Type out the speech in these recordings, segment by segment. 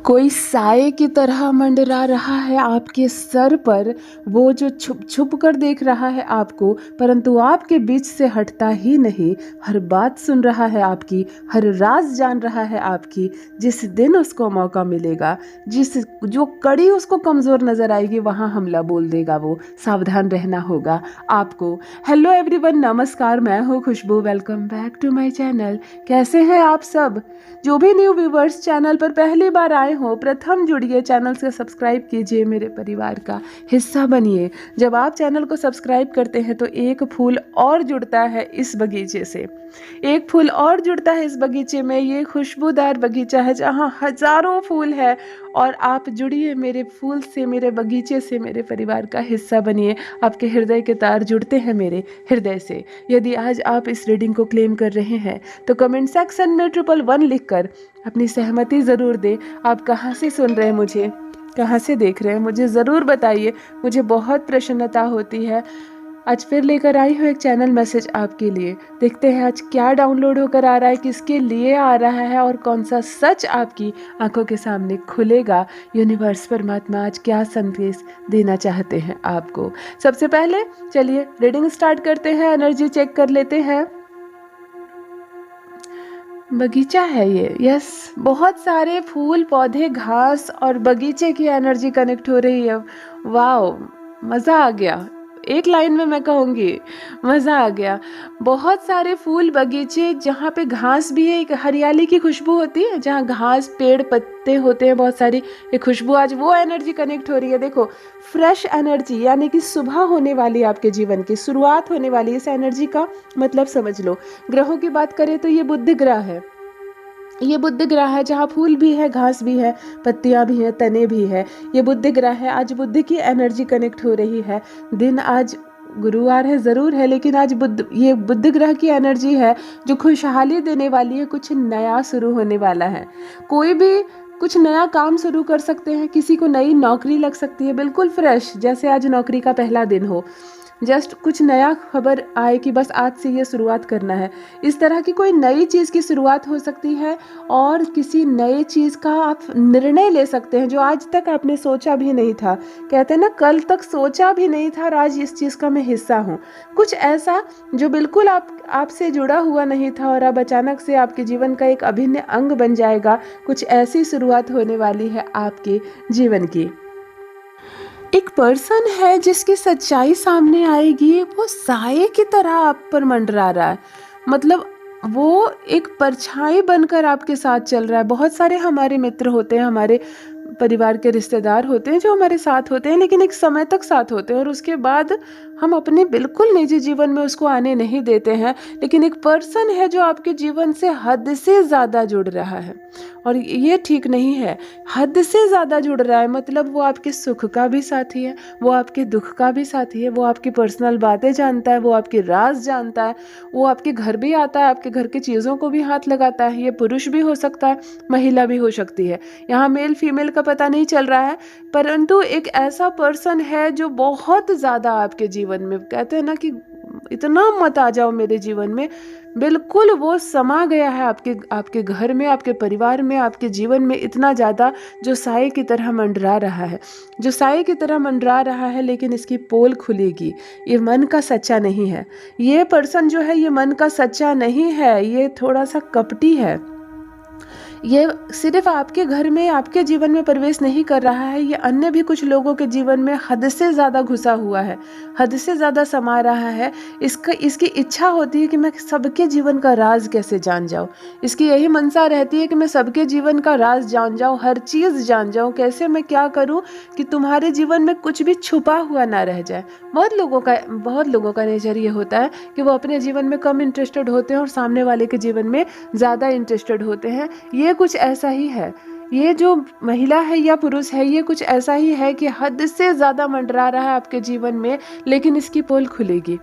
कोई साए की तरह मंडरा रहा है आपके सर पर। वो जो छुप छुप कर देख रहा है आपको, परंतु आपके बीच से हटता ही नहीं। हर बात सुन रहा है आपकी, हर राज जान रहा है आपकी। जिस दिन उसको मौका मिलेगा, जो कड़ी उसको कमज़ोर नज़र आएगी, वहाँ हमला बोल देगा वो। सावधान रहना होगा आपको। हेलो एवरीवन, नमस्कार, मैं हूँ Khushboo. Welcome back to my channel. कैसे हैं आप सब? जो भी न्यू व्यूवर्स चैनल पर पहली बार आए हो, प्रथम जुड़िए, चैनल से सब्सक्राइब कीजिए, मेरे परिवार का हिस्सा बनिए। जब आप चैनल को सब्सक्राइब करते हैं तो एक फूल और जुड़ता है इस बगीचे से, एक फूल और जुड़ता है इस बगीचे में। ये खुशबूदार बगीचा है जहाँ हजारों फूल है, और आप जुड़िए मेरे फूल से, मेरे बगीचे से, मेरे परिवार का हिस्सा बनिए। आपके हृदय के तार जुड़ते हैं मेरे हृदय से। यदि आज आप इस रीडिंग को क्लेम कर रहे हैं तो कमेंट सेक्शन में 111 लिखकर अपनी सहमति ज़रूर दें। आप कहाँ से सुन रहे हैं मुझे, कहाँ से देख रहे हैं, मुझे ज़रूर बताइए। मुझे बहुत प्रसन्नता होती है। आज फिर लेकर आई हूँ एक चैनल मैसेज आपके लिए। देखते हैं आज क्या डाउनलोड होकर आ रहा है, किसके लिए आ रहा है, और कौन सा सच आपकी आंखों के सामने खुलेगा। यूनिवर्स परमात्मा आज क्या संदेश देना चाहते हैं आपको। सबसे पहले चलिए रीडिंग स्टार्ट करते हैं, एनर्जी चेक कर लेते हैं। बगीचा है ये, यस, बहुत सारे फूल पौधे घास और बगीचे की एनर्जी कनेक्ट हो रही है। वाओ, मज़ा आ गया। एक लाइन में मैं कहूँगी मज़ा आ गया। बहुत सारे फूल बगीचे जहाँ पे घास भी है, एक हरियाली की खुशबू होती है, जहाँ घास पेड़ पत्ते होते हैं बहुत सारी, एक खुशबू, आज वो एनर्जी कनेक्ट हो रही है। देखो, फ्रेश एनर्जी, यानी कि सुबह होने वाली, आपके जीवन की शुरुआत होने वाली। इस एनर्जी का मतलब समझ लो। ग्रहों की बात करें तो ये बुध ग्रह है, ये बुध ग्रह है जहाँ फूल भी है, घास भी है, पत्तियां भी हैं, तने भी है। ये बुध ग्रह है। आज बुध की एनर्जी कनेक्ट हो रही है। दिन आज गुरुवार है ज़रूर है, लेकिन आज ये बुध ग्रह की एनर्जी है जो खुशहाली देने वाली है। कुछ नया शुरू होने वाला है। कोई भी कुछ नया काम शुरू कर सकते हैं। किसी को नई नौकरी लग सकती है, बिल्कुल फ्रेश, जैसे आज नौकरी का पहला दिन हो। जस्ट कुछ नया खबर आए कि बस आज से ये शुरुआत करना है। इस तरह की कोई नई चीज़ की शुरुआत हो सकती है, और किसी नए चीज़ का आप निर्णय ले सकते हैं जो आज तक आपने सोचा भी नहीं था। कहते हैं ना, कल तक सोचा भी नहीं था और आज इस चीज़ का मैं हिस्सा हूँ। कुछ ऐसा जो बिल्कुल आपसे जुड़ा हुआ नहीं था और अब अचानक से आपके जीवन का एक अभिन्न अंग बन जाएगा। कुछ ऐसी शुरुआत होने वाली है आपके जीवन की। एक पर्सन है जिसकी सच्चाई सामने आएगी। वो साये की तरह आप पर मंडरा रहा है, मतलब वो एक परछाई बनकर आपके साथ चल रहा है। बहुत सारे हमारे मित्र होते हैं, हमारे परिवार के रिश्तेदार होते हैं जो हमारे साथ होते हैं, लेकिन एक समय तक साथ होते हैं और उसके बाद हम अपने बिल्कुल निजी जीवन में उसको आने नहीं देते हैं। लेकिन एक पर्सन है जो आपके जीवन से हद से ज़्यादा जुड़ रहा है, और ये ठीक नहीं है। हद से ज़्यादा जुड़ रहा है मतलब वो आपके सुख का भी साथी है, वो आपके दुख का भी साथी है, वो आपकी पर्सनल बातें जानता है, वो आपके राज जानता है, वो आपके घर भी आता है, आपके घर की चीज़ों को भी हाथ लगाता है। ये पुरुष भी हो सकता है, महिला भी हो सकती है। यहाँ मेल फीमेल का पता नहीं चल रहा है, परंतु एक ऐसा पर्सन है जो बहुत ज़्यादा आपके जीवन में, कहते हैं ना कि इतना मत आ जाओ मेरे जीवन में, बिल्कुल वो समा गया है आपके घर में, आपके परिवार में, आपके जीवन में इतना ज़्यादा, जो साये की तरह मंडरा रहा है, जो साये की तरह मंडरा रहा है। लेकिन इसकी पोल खुलेगी। ये मन का सच्चा नहीं है। ये पर्सन जो है, ये मन का सच्चा नहीं है, ये थोड़ा सा कपटी है। ये सिर्फ आपके घर में, आपके जीवन में प्रवेश नहीं कर रहा है, ये अन्य भी कुछ लोगों के जीवन में हद से ज़्यादा घुसा हुआ है, हद से ज़्यादा समा रहा है। इसकी इच्छा होती है कि मैं सबके जीवन का राज कैसे जान जाऊँ। इसकी यही मनसा रहती है कि मैं सबके जीवन का राज जान जाऊँ, हर चीज़ जान जाऊँ, कैसे मैं क्या करूँ कि तुम्हारे जीवन में कुछ भी छुपा हुआ ना रह जाए। बहुत लोगों का नेचर ये होता है कि वो अपने जीवन में कम इंटरेस्टेड होते हैं और सामने वाले के जीवन में ज़्यादा इंटरेस्टेड होते हैं। ये कुछ ऐसा ही है। ये जो महिला है या पुरुष है, ये कुछ ऐसा ही है कि हद से ज़्यादा मंडरा रहा है आपके जीवन में, लेकिन इसकी पोल खुलेगी।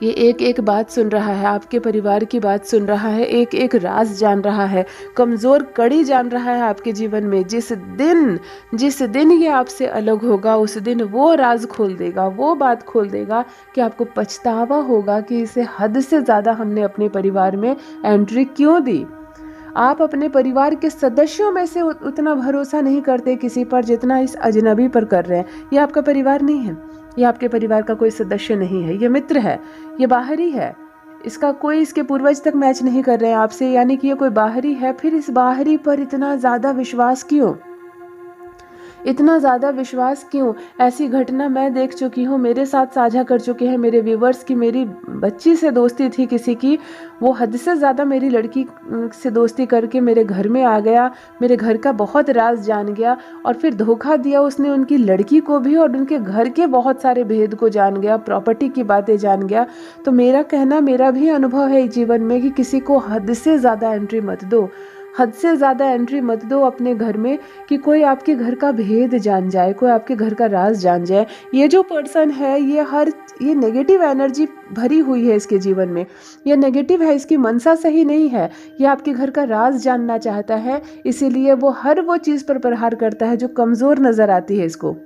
ये एक एक बात सुन रहा है, आपके परिवार की बात सुन रहा है, एक एक राज जान रहा है, कमज़ोर कड़ी जान रहा है आपके जीवन में। जिस दिन ये आपसे अलग होगा, उस दिन वो राज खोल देगा, वो बात खोल देगा कि आपको पछतावा होगा कि इसे हद से ज़्यादा हमने अपने परिवार में एंट्री क्यों दी। आप अपने परिवार के सदस्यों में से उतना भरोसा नहीं करते किसी पर जितना इस अजनबी पर कर रहे हैं। ये आपका परिवार नहीं है, ये आपके परिवार का कोई सदस्य नहीं है, ये मित्र है, ये बाहरी है, इसका कोई इसके पूर्वज तक मैच नहीं कर रहे हैं आपसे, यानी कि ये कोई बाहरी है। फिर इस बाहरी पर इतना ज़्यादा विश्वास क्यों, इतना ज़्यादा विश्वास क्यों? ऐसी घटना मैं देख चुकी हूँ, मेरे साथ साझा कर चुके हैं मेरे व्यूवर्स की। मेरी बच्ची से दोस्ती थी किसी की, वो हद से ज़्यादा मेरी लड़की से दोस्ती करके मेरे घर में आ गया, मेरे घर का बहुत राज जान गया और फिर धोखा दिया उसने उनकी लड़की को भी और उनके घर के बहुत सारे भेद को जान गया, प्रॉपर्टी की बातें जान गया। तो मेरा कहना, मेरा भी अनुभव है जीवन में कि किसी को हद से ज़्यादा एंट्री मत दो, हद से ज़्यादा एंट्री मत दो अपने घर में कि कोई आपके घर का भेद जान जाए, कोई आपके घर का राज जान जाए। ये जो पर्सन है ये नेगेटिव एनर्जी भरी हुई है इसके जीवन में, ये नेगेटिव है, इसकी मनसा सही नहीं है, ये आपके घर का राज जानना चाहता है, इसीलिए वो हर वो चीज़ पर प्रहार करता है जो कमज़ोर नज़र आती है इसको।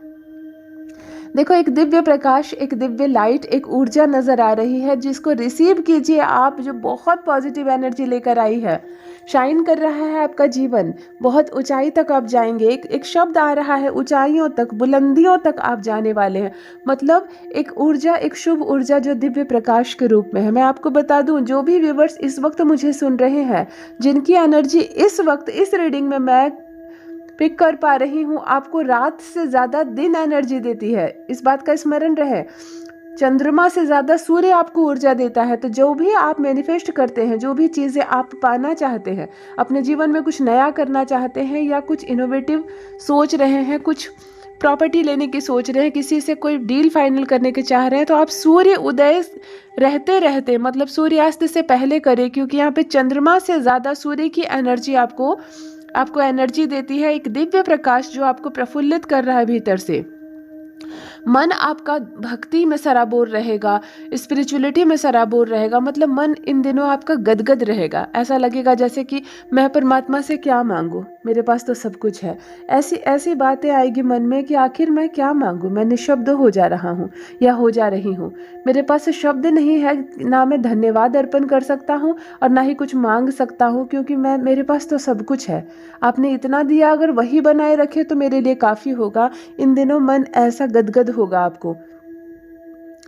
देखो, एक दिव्य प्रकाश, एक दिव्य लाइट, एक ऊर्जा नजर आ रही है जिसको रिसीव कीजिए आप, जो बहुत पॉजिटिव एनर्जी लेकर आई है। शाइन कर रहा है आपका जीवन, बहुत ऊंचाई तक आप जाएंगे। एक शब्द आ रहा है, ऊंचाइयों तक, बुलंदियों तक आप जाने वाले हैं। मतलब एक ऊर्जा, एक शुभ ऊर्जा जो दिव्य प्रकाश के रूप में है। मैं आपको बता दूं, जो भी व्यूवर्स इस वक्त मुझे सुन रहे हैं, जिनकी एनर्जी इस वक्त इस रीडिंग में मैं पिक कर पा रही हूँ, आपको रात से ज़्यादा दिन एनर्जी देती है, इस बात का स्मरण रहे। चंद्रमा से ज़्यादा सूर्य आपको ऊर्जा देता है। तो जो भी आप मैनिफेस्ट करते हैं, जो भी चीज़ें आप पाना चाहते हैं, अपने जीवन में कुछ नया करना चाहते हैं या कुछ इनोवेटिव सोच रहे हैं, कुछ प्रॉपर्टी लेने की सोच रहे हैं, किसी से कोई डील फाइनल करने के चाह रहे हैं, तो आप सूर्य उदय रहते रहते, मतलब सूर्यास्त से पहले करें, क्योंकि यहाँ पे चंद्रमा से ज़्यादा सूर्य की एनर्जी आपको एनर्जी देती है, एक दिव्य प्रकाश जो आपको प्रफुल्लित कर रहा है भीतर से। मन आपका भक्ति में सराबोर रहेगा, स्पिरिचुअलिटी में सराबोर रहेगा। मतलब मन इन दिनों आपका गदगद रहेगा, ऐसा लगेगा जैसे कि मैं परमात्मा से क्या मांगूं, मेरे पास तो सब कुछ है। ऐसी ऐसी बातें आएगी मन में कि आखिर मैं क्या मांगूं, मैं निशब्द हो जा रहा हूँ या हो जा रही हूँ, मेरे पास शब्द नहीं है, ना मैं धन्यवाद अर्पण कर सकता हूँ और ना ही कुछ मांग सकता हूँ, क्योंकि मेरे पास तो सब कुछ है। आपने इतना दिया, अगर वही बनाए रखे तो मेरे लिए काफ़ी होगा। इन दिनों मन ऐसा गदगद होगा आपको।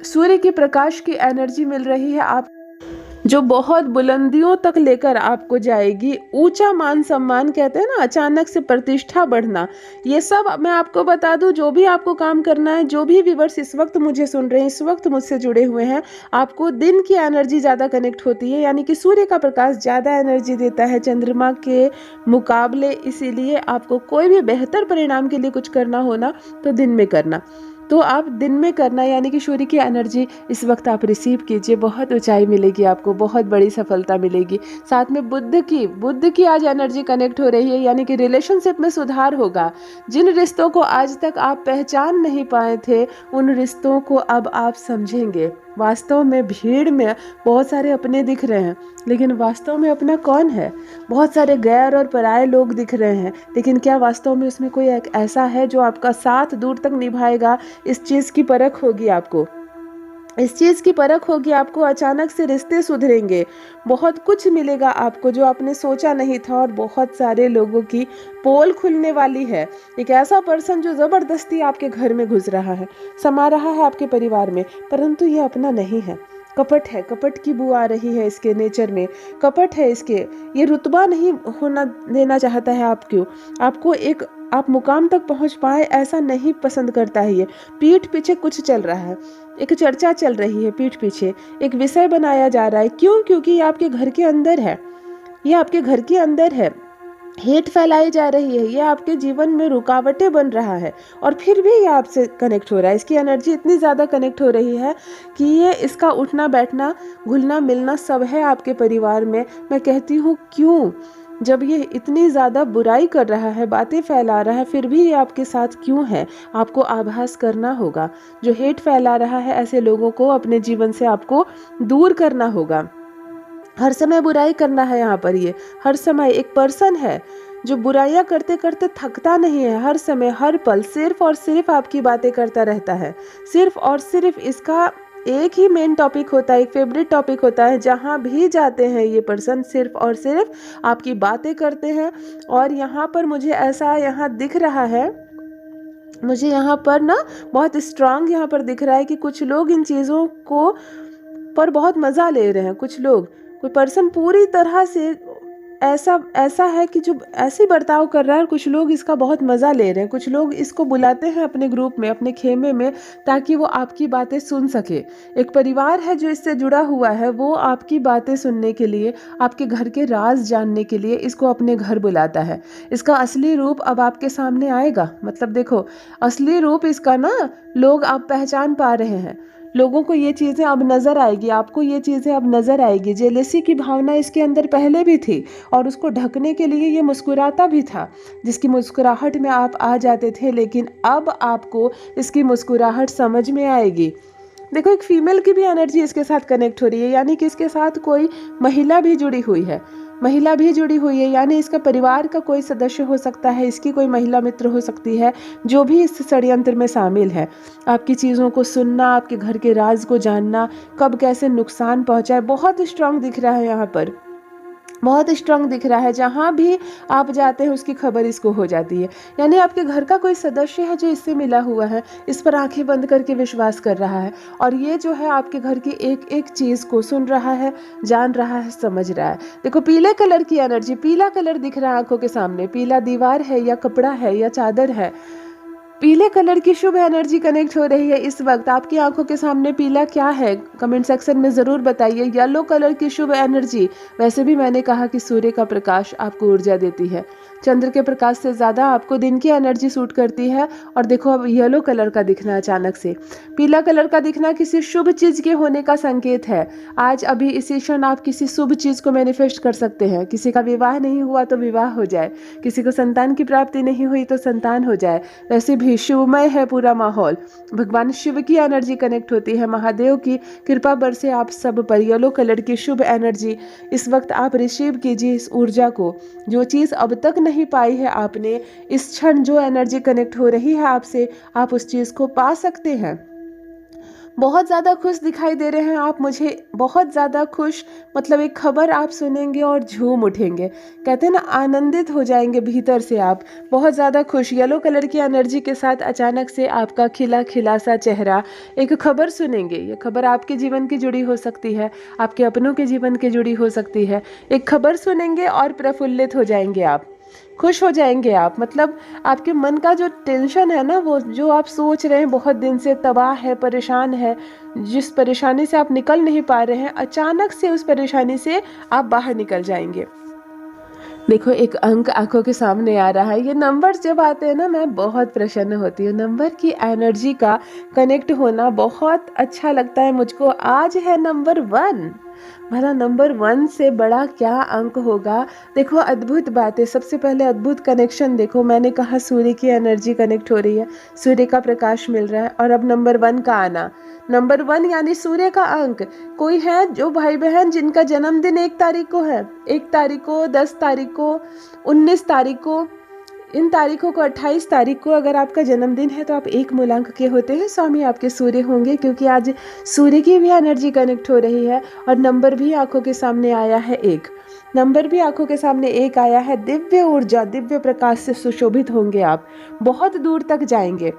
सूर्य के प्रकाश की एनर्जी मिल रही है आप, जो बहुत बुलंदियों तक लेकर आपको जाएगी। ऊंचा मान सम्मान, कहते हैं ना, अचानक से प्रतिष्ठा बढ़ना, ये सब मैं आपको बता दूं। जो भी आपको काम करना है, जो भी व्यूअर्स इस वक्त मुझे सुन रहे हैं, इस वक्त मुझसे जुड़े हुए हैं, आपको दिन की एनर्जी ज़्यादा कनेक्ट होती है, यानी कि सूर्य का प्रकाश ज़्यादा एनर्जी देता है चंद्रमा के मुकाबले। इसीलिए आपको कोई भी बेहतर परिणाम के लिए कुछ करना हो ना, तो दिन में करना, तो आप दिन में करना, यानी कि सूर्य की एनर्जी इस वक्त आप रिसीव कीजिए। बहुत ऊंचाई मिलेगी आपको, बहुत बड़ी सफलता मिलेगी। साथ में बुद्ध की आज एनर्जी कनेक्ट हो रही है, यानी कि रिलेशनशिप में सुधार होगा। जिन रिश्तों को आज तक आप पहचान नहीं पाए थे, उन रिश्तों को अब आप समझेंगे। वास्तव में भीड़ में बहुत सारे अपने दिख रहे हैं, लेकिन वास्तव में अपना कौन है? बहुत सारे गैर और पराये लोग दिख रहे हैं, लेकिन क्या वास्तव में उसमें कोई एक ऐसा है जो आपका साथ दूर तक निभाएगा? इस चीज़ की परख होगी आपको, इस चीज़ की परख होगी आपको। अचानक से रिश्ते सुधरेंगे, बहुत कुछ मिलेगा आपको जो आपने सोचा नहीं था, और बहुत सारे लोगों की पोल खुलने वाली है। एक ऐसा पर्सन जो ज़बरदस्ती आपके घर में घुस रहा है, समा रहा है आपके परिवार में, परंतु ये अपना नहीं है, कपट है, कपट की बू आ रही है इसके नेचर में, कपट है इसके। ये रुतबा नहीं होना देना चाहता है आपको एक आप मुकाम तक पहुंच पाए, ऐसा नहीं पसंद करता है ये। पीठ पीछे कुछ चल रहा है, एक चर्चा चल रही है पीठ पीछे, एक विषय बनाया जा रहा है। क्यों? क्योंकि ये आपके घर के अंदर है, ये आपके घर के अंदर है। हेट फैलाई जा रही है, ये आपके जीवन में रुकावटें बन रहा है, और फिर भी ये आपसे कनेक्ट हो रहा है। इसकी एनर्जी इतनी ज़्यादा कनेक्ट हो रही है कि ये इसका उठना बैठना, घुलना मिलना सब है आपके परिवार में। मैं कहती हूँ क्यों, जब ये इतनी ज़्यादा बुराई कर रहा है, बातें फैला रहा है, फिर भी ये आपके साथ क्यों है? आपको आभास करना होगा। जो हेट फैला रहा है, ऐसे लोगों को अपने जीवन से आपको दूर करना होगा। हर समय बुराई करना है यहाँ पर, ये हर समय एक पर्सन है जो बुराइयां करते करते थकता नहीं है। हर समय हर पल सिर्फ और सिर्फ आपकी बातें करता रहता है, सिर्फ और सिर्फ इसका एक ही मेन टॉपिक होता है, एक फेवरेट टॉपिक होता है, जहाँ भी जाते हैं ये पर्सन सिर्फ और सिर्फ आपकी बातें करते हैं। और यहाँ पर मुझे ऐसा यहाँ दिख रहा है, मुझे यहाँ पर ना बहुत स्ट्रांग यहाँ पर दिख रहा है कि कुछ लोग इन चीज़ों को पर बहुत मज़ा ले रहे हैं। कुछ लोग, कोई पर्सन पूरी तरह से ऐसा ऐसा है कि जो ऐसे बर्ताव कर रहा है, और कुछ लोग इसका बहुत मज़ा ले रहे हैं। कुछ लोग इसको बुलाते हैं अपने ग्रुप में, अपने खेमे में, ताकि वो आपकी बातें सुन सके। एक परिवार है जो इससे जुड़ा हुआ है, वो आपकी बातें सुनने के लिए, आपके घर के राज जानने के लिए इसको अपने घर बुलाता है। इसका असली रूप अब आपके सामने आएगा। मतलब देखो, असली रूप इसका ना लोग अब पहचान पा रहे हैं। लोगों को ये चीज़ें अब नज़र आएगी, आपको ये चीज़ें अब नज़र आएगी। जेलेसी की भावना इसके अंदर पहले भी थी, और उसको ढकने के लिए ये मुस्कुराता भी था, जिसकी मुस्कुराहट में आप आ जाते थे। लेकिन अब आपको इसकी मुस्कुराहट समझ में आएगी। देखो, एक फीमेल की भी एनर्जी इसके साथ कनेक्ट हो रही है, यानी कि इसके साथ कोई महिला भी जुड़ी हुई है। महिला भी जुड़ी हुई है, यानी इसका परिवार का कोई सदस्य हो सकता है, इसकी कोई महिला मित्र हो सकती है, जो भी इस षड्यंत्र में शामिल है। आपकी चीज़ों को सुनना, आपके घर के राज को जानना, कब कैसे नुकसान पहुंचाए, बहुत स्ट्रांग दिख रहा है यहाँ पर, बहुत स्ट्रांग दिख रहा है। जहाँ भी आप जाते हैं उसकी खबर इसको हो जाती है। यानी आपके घर का कोई सदस्य है जो इससे मिला हुआ है, इस पर आंखें बंद करके विश्वास कर रहा है, और ये जो है आपके घर की एक एक चीज़ को सुन रहा है, जान रहा है, समझ रहा है। देखो, पीले कलर की एनर्जी, पीला कलर दिख रहा है आंखों के सामने। पीला दीवार है या कपड़ा है या चादर है, पीले कलर की शुभ एनर्जी कनेक्ट हो रही है इस वक्त आपकी आंखों के सामने। पीला क्या है, कमेंट सेक्शन में ज़रूर बताइए। येलो कलर की शुभ एनर्जी, वैसे भी मैंने कहा कि सूर्य का प्रकाश आपको ऊर्जा देती है। चंद्र के प्रकाश से ज़्यादा आपको दिन की एनर्जी सूट करती है। और देखो, अब येलो कलर का दिखना अचानक से, पीला कलर का दिखना किसी शुभ चीज़ के होने का संकेत है। आज अभी इसी क्षण आप किसी शुभ चीज़ को मैनिफेस्ट कर सकते हैं। किसी का विवाह नहीं हुआ तो विवाह हो जाए, किसी को संतान की प्राप्ति नहीं हुई तो संतान हो जाए। वैसे भी शिवमय है पूरा माहौल, भगवान शिव की एनर्जी कनेक्ट होती है, महादेव की कृपा बरसे आप सब पर। येलो कलर की शुभ एनर्जी इस वक्त आप रिसीव कीजिए इस ऊर्जा को। जो चीज़ अब तक नहीं पाई है आपने, इस क्षण जो एनर्जी कनेक्ट हो रही है आपसे, आप उस चीज़ को पा सकते हैं। बहुत ज़्यादा खुश दिखाई दे रहे हैं आप मुझे, बहुत ज़्यादा खुश। मतलब एक खबर आप सुनेंगे और झूम उठेंगे, कहते हैं ना, आनंदित हो जाएंगे भीतर से आप, बहुत ज़्यादा खुश। येलो कलर की एनर्जी के साथ अचानक से आपका खिला खिला सा चेहरा, एक खबर सुनेंगे। ये खबर आपके जीवन की जुड़ी हो सकती है, आपके अपनों के जीवन की जुड़ी हो सकती है। एक खबर सुनेंगे और प्रफुल्लित हो जाएंगे आप, खुश हो जाएंगे आप। मतलब आपके मन का जो टेंशन है ना, वो जो आप सोच रहे हैं बहुत दिन से, तबाह है, परेशान है, जिस परेशानी से आप निकल नहीं पा रहे हैं, अचानक से उस परेशानी से आप बाहर निकल जाएंगे। देखो, एक अंक आंखों के सामने आ रहा है। ये नंबर जब आते हैं ना, मैं बहुत प्रसन्न होती हूँ। नंबर की एनर्जी का कनेक्ट होना बहुत अच्छा लगता है मुझको। आज है नंबर 1, भला नंबर 1 से बड़ा क्या अंक होगा। देखो, अद्भुत बात है। सबसे पहले अद्भुत कनेक्शन देखो, मैंने कहा सूर्य की एनर्जी कनेक्ट हो रही है, सूर्य का प्रकाश मिल रहा है, और अब नंबर 1 का आना। नंबर 1 यानी सूर्य का अंक। कोई है जो भाई बहन जिनका जन्मदिन 1 तारीख को है, 1 तारीख को, 10 तारीख को, 19 तारीख को, इन तारीखों को, 28 तारीख को अगर आपका जन्मदिन है तो आप 1 मूलांक के होते हैं। स्वामी आपके सूर्य होंगे, क्योंकि आज सूर्य की भी एनर्जी कनेक्ट हो रही है। और नंबर भी आंखों के सामने आया है 1, नंबर भी आंखों के सामने 1 आया है। दिव्य ऊर्जा, दिव्य प्रकाश से सुशोभित होंगे आप, बहुत दूर तक जाएंगे,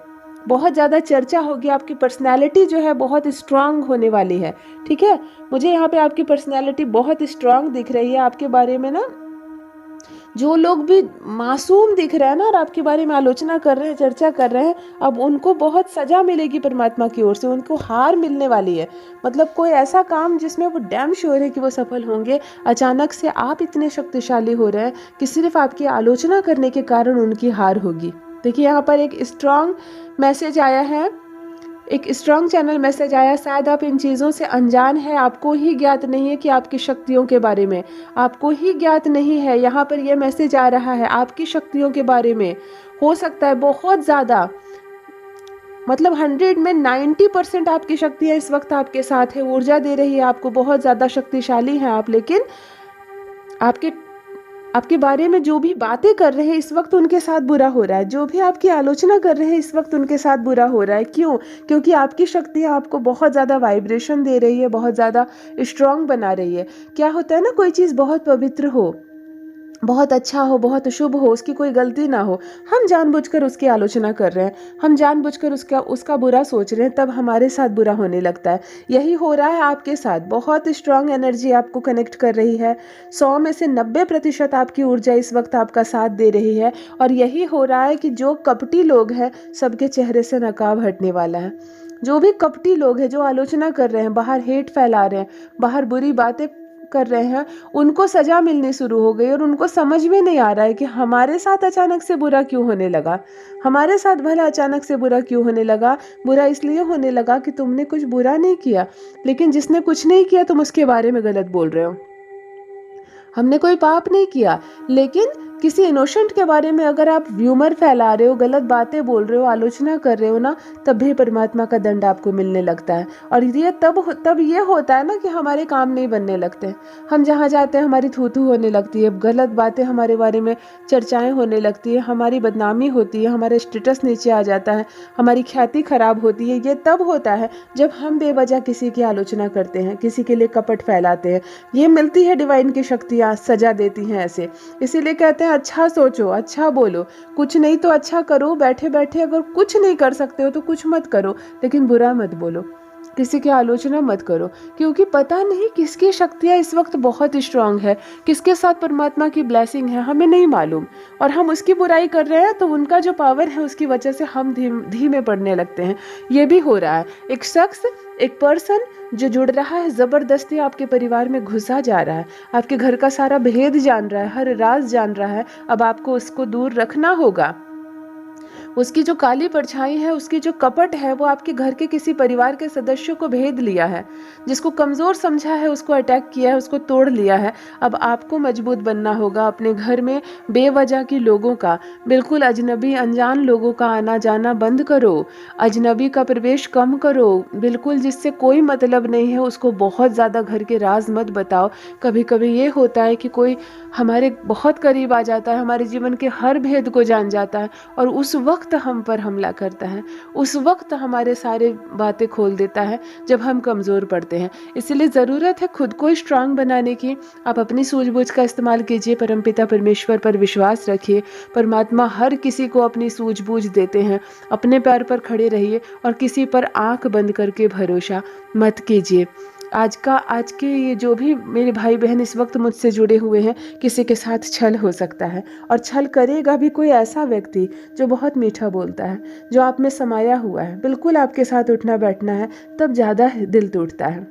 बहुत ज़्यादा चर्चा होगी। आपकी पर्सनैलिटी जो है बहुत स्ट्रांग होने वाली है। ठीक है, मुझे यहाँ पे आपकी पर्सनैलिटी बहुत स्ट्रांग दिख रही है। आपके बारे में ना, जो लोग भी मासूम दिख रहे हैं ना और आपके बारे में आलोचना कर रहे हैं, चर्चा कर रहे हैं, अब उनको बहुत सजा मिलेगी परमात्मा की ओर से, उनको हार मिलने वाली है। मतलब कोई ऐसा काम जिसमें वो डैम श्योर है कि वो सफल होंगे, अचानक से आप इतने शक्तिशाली हो रहे हैं कि सिर्फ आपकी आलोचना करने के कारण उनकी हार होगी। देखिए, यहाँ पर एक स्ट्रांग मैसेज आया है, एक स्ट्रांग चैनल मैसेज आया। शायद आप इन चीज़ों से अनजान है, आपको ही ज्ञात नहीं है कि आपकी शक्तियों के बारे में, आपको ही ज्ञात नहीं है। यहाँ पर यह मैसेज आ रहा है आपकी शक्तियों के बारे में। हो सकता है बहुत ज़्यादा, मतलब 100 में 90% आपकी शक्तियाँ इस वक्त आपके साथ है, ऊर्जा दे रही है आपको, बहुत ज़्यादा शक्तिशाली हैं आप। लेकिन आपके आपके बारे में जो भी बातें कर रहे हैं इस वक्त उनके साथ बुरा हो रहा है, जो भी आपकी आलोचना कर रहे हैं इस वक्त उनके साथ बुरा हो रहा है। क्यों? क्योंकि आपकी शक्तियाँ आपको बहुत ज़्यादा वाइब्रेशन दे रही है, बहुत ज़्यादा स्ट्रांग बना रही है। क्या होता है ना, कोई चीज़ बहुत पवित्र हो, बहुत अच्छा हो, बहुत शुभ हो, उसकी कोई गलती ना हो, हम जानबूझकर उसकी आलोचना कर रहे हैं, हम जानबूझकर उसका उसका बुरा सोच रहे हैं, तब हमारे साथ बुरा होने लगता है। यही हो रहा है आपके साथ। बहुत स्ट्रांग एनर्जी आपको कनेक्ट कर रही है। 100 में से 90% आपकी ऊर्जा इस वक्त आपका साथ दे रही है। और यही हो रहा है कि जो कपटी लोग हैं सबके चेहरे से नकाब हटने वाला है। जो भी कपटी लोग हैं, जो आलोचना कर रहे हैं, बाहर हेट फैला रहे हैं, बाहर बुरी बातें कर रहे हैं, उनको सजा मिलनी शुरू हो गई और उनको समझ में नहीं आ रहा है कि हमारे साथ अचानक से बुरा क्यों होने लगा। हमारे साथ भला अचानक से बुरा क्यों होने लगा? बुरा इसलिए होने लगा कि तुमने कुछ बुरा नहीं किया, लेकिन जिसने कुछ नहीं किया तुम उसके बारे में गलत बोल रहे हो। हमने कोई पाप नहीं किया, लेकिन किसी इनोसेंट के बारे में अगर आप व्यूमर फैला रहे हो, गलत बातें बोल रहे हो, आलोचना कर रहे हो ना, तब भी परमात्मा का दंड आपको मिलने लगता है। और ये तब ये होता है ना कि हमारे काम नहीं बनने लगते। हम जहाँ जाते हैं हमारी थू-थू होने लगती है, गलत बातें हमारे बारे में चर्चाएं होने लगती है, हमारी बदनामी होती है, हमारा स्टेटस नीचे आ जाता है, हमारी ख्याति खराब होती है। ये तब होता है जब हम बेवजह किसी की आलोचना करते हैं, किसी के लिए कपट फैलाते हैं। ये मिलती है डिवाइन की शक्तियाँ, सजा देती हैं ऐसे। इसीलिए कहते हैं अच्छा सोचो, अच्छा बोलो, कुछ नहीं तो अच्छा करो। बैठे बैठे अगर कुछ नहीं कर सकते हो तो कुछ मत करो, लेकिन बुरा मत बोलो, किसी की आलोचना मत करो, क्योंकि पता नहीं किसकी शक्तियाँ इस वक्त बहुत स्ट्रांग है, किसके साथ परमात्मा की ब्लेसिंग है, हमें नहीं मालूम। और हम उसकी बुराई कर रहे हैं तो उनका जो पावर है उसकी वजह से हम धीमे पड़ने लगते हैं। ये भी हो रहा है। एक शख्स, एक पर्सन जो जुड़ रहा है, जबरदस्ती आपके परिवार में घुसा जा रहा है, आपके घर का सारा भेद जान रहा है, हर राज जान रहा है। अब आपको उसको दूर रखना होगा। उसकी जो काली परछाई है, उसकी जो कपट है, वो आपके घर के किसी परिवार के सदस्यों को भेद लिया है, जिसको कमजोर समझा है उसको अटैक किया है, उसको तोड़ लिया है। अब आपको मजबूत बनना होगा। अपने घर में बेवजह की लोगों का, बिल्कुल अजनबी अनजान लोगों का आना जाना बंद करो। अजनबी का प्रवेश कम करो। बिल्कुल जिससे कोई मतलब नहीं है उसको बहुत ज़्यादा घर के राज मत बताओ। कभी कभी ये होता है कि कोई हमारे बहुत करीब आ जाता है, हमारे जीवन के हर भेद को जान जाता है, और उस वक्त हम पर हमला करता है, उस वक्त हमारे सारे बातें खोल देता है जब हम कमज़ोर पड़ते हैं। इसलिए ज़रूरत है खुद को स्ट्रांग बनाने की। आप अपनी सूझबूझ का इस्तेमाल कीजिए, परमपिता परमेश्वर पर विश्वास रखिए। परमात्मा हर किसी को अपनी सूझबूझ देते हैं। अपने पैर पर खड़े रहिए और किसी पर आंख बंद करके भरोसा मत कीजिए। आज के ये जो भी मेरे भाई बहन इस वक्त मुझसे जुड़े हुए हैं, किसी के साथ छल हो सकता है, और छल करेगा भी कोई ऐसा व्यक्ति जो बहुत मीठा बोलता है, जो आप में समाया हुआ है। बिल्कुल आपके साथ उठना बैठना है, तब ज़्यादा दिल टूटता है,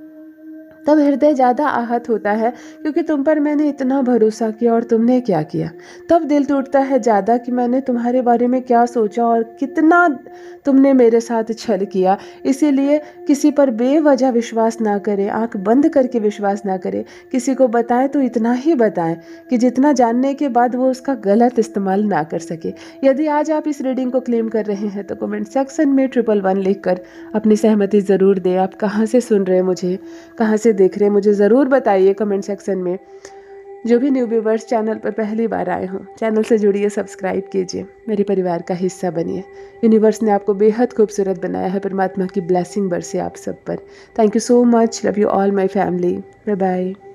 तब हृदय ज़्यादा आहत होता है, क्योंकि तुम पर मैंने इतना भरोसा किया और तुमने क्या किया। तब दिल टूटता है ज़्यादा कि मैंने तुम्हारे बारे में क्या सोचा और कितना तुमने मेरे साथ छल किया। इसीलिए किसी पर बेवजह विश्वास ना करें, आंख बंद करके विश्वास ना करें। किसी को बताएं तो इतना ही बताएं कि जितना जानने के बाद वो उसका गलत इस्तेमाल ना कर सके। यदि आज आप इस रीडिंग को क्लेम कर रहे हैं तो कमेंट सेक्शन में 111 लिखकर अपनी सहमति ज़रूर दें। आप कहाँ से सुन रहे हैं मुझे, कहाँ से देख रहे हैं, मुझे ज़रूर बताइए कमेंट सेक्शन में। जो भी न्यू व्यूवर्स चैनल पर पहली बार आए हों, चैनल से जुड़िए, सब्सक्राइब कीजिए, मेरे परिवार का हिस्सा बनिए। यूनिवर्स ने आपको बेहद खूबसूरत बनाया है। परमात्मा की ब्लेसिंग बरसे आप सब पर। Thank you so much. Love you all my family. Bye bye.